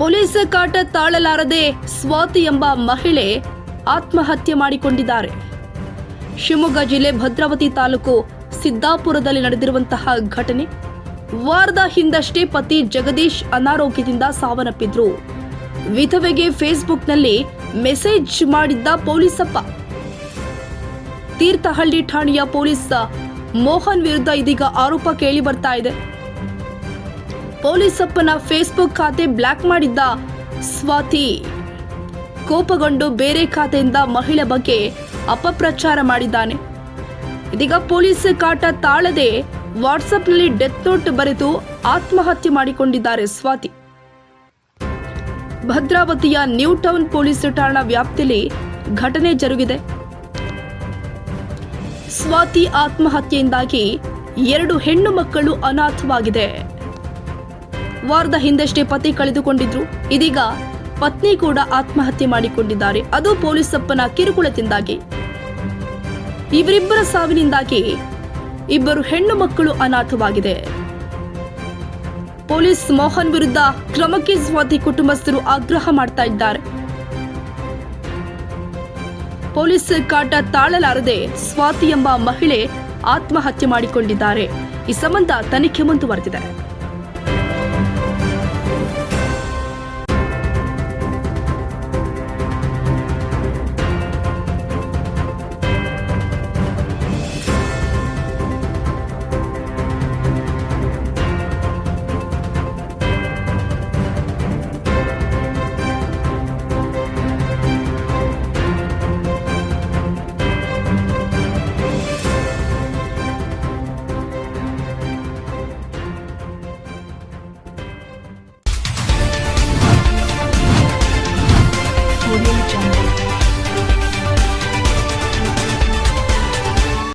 Police ಕಾಟ ತಾಳಲಾರದೆ ಸ್ವಾತಿ ಎಂಬ ಮಹಿಳೆ ಆತ್ಮಹತ್ಯೆ ಮಾಡಿಕೊಂಡಿದ್ದಾರೆ. ಶಿವಮೊಗ್ಗ ಜಿಲ್ಲೆ ಭದ್ರಾವತಿ ತಾಲೂಕು ಸಿದ್ದಾಪುರದಲ್ಲಿ ನಡೆದಿರುವಂತಹ ಘಟನೆ. ವಾರದ ಹಿಂದಷ್ಟೇ ಪತಿ ಜಗದೀಶ್ ಅನಾರೋಗ್ಯದಿಂದ ಸಾವನ್ನಪ್ಪಿದ್ರು. ವಿಧವೆಗೆ ಫೇಸ್ಬುಕ್ನಲ್ಲಿ ಮೆಸೇಜ್ ಮಾಡಿದ್ದ ಪೊಲೀಸಪ್ಪ. ತೀರ್ಥಹಳ್ಳಿ ಠಾಣೆಯ ಪೊಲೀಸ್ ಮೋಹನ್ ವಿರುದ್ಧ ಇದೀಗ ಆರೋಪ ಕೇಳಿ ಬರ್ತಾ ಇದೆ. ಪೊಲೀಸಪ್ಪನ ಫೇಸ್ಬುಕ್ ಖಾತೆ ಬ್ಲಾಕ್ ಮಾಡಿದ್ದ ಸ್ವಾತಿ ಕೋಪಗೊಂಡು ಬೇರೆ ಖಾತೆಯಿಂದ ಮಹಿಳೆ ಬಗ್ಗೆ ಅಪಪ್ರಚಾರ ಮಾಡಿದ್ದಾನೆ. ಇದೀಗ ಪೊಲೀಸ್ ಕಾಟ ತಾಳದೆ ವಾಟ್ಸ್ಆಪ್ನಲ್ಲಿ ಡೆತ್ ನೋಟ್ ಬರೆದು ಆತ್ಮಹತ್ಯೆ ಮಾಡಿಕೊಂಡಿದ್ದಾರೆ ಸ್ವಾತಿ. ಭದ್ರಾವತಿಯ ನ್ಯೂ ಟೌನ್ ಪೊಲೀಸ್ ಠಾಣಾ ವ್ಯಾಪ್ತಿಯಲ್ಲಿ ಘಟನೆ ಜರುಗಿದೆ. ಸ್ವಾತಿ ಆತ್ಮಹತ್ಯೆಯಿಂದಾಗಿ 2 ಹೆಣ್ಣು ಮಕ್ಕಳು ಅನಾಥವಾಗಿದೆ. ವಾರದ ಹಿಂದಷ್ಟೇ ಪತಿ ಕಳೆದುಕೊಂಡಿದ್ರು. ಇದೀಗ ಪತ್ನಿ ಕೂಡ ಆತ್ಮಹತ್ಯೆ ಮಾಡಿಕೊಂಡಿದ್ದಾರೆ. ಅದು ಪೊಲೀಸಪ್ಪನ ಕಿರುಕುಳದಿಂದಾಗಿ. ಇವರಿಬ್ಬರ ಸಾವಿನಿಂದಾಗಿ 2 ಹೆಣ್ಣು ಮಕ್ಕಳು ಅನಾಥವಾಗಿದೆ. ಪೊಲೀಸ್ ಮೋಹನ್ ವಿರುದ್ಧ ಕ್ರಮಕ್ಕೆ ಸ್ವಾತಿ ಕುಟುಂಬಸ್ಥರು ಆಗ್ರಹ ಮಾಡ್ತಾ ಇದ್ದಾರೆ. ಪೊಲೀಸ್ ಕಾಟ ತಾಳಲಾರದೆ ಸ್ವಾತಿ ಎಂಬ ಮಹಿಳೆ ಆತ್ಮಹತ್ಯೆ ಮಾಡಿಕೊಂಡಿದ್ದಾರೆ. ಈ ಸಂಬಂಧ ತನಿಖೆ ಮುಂದುವರೆದಿದೆ.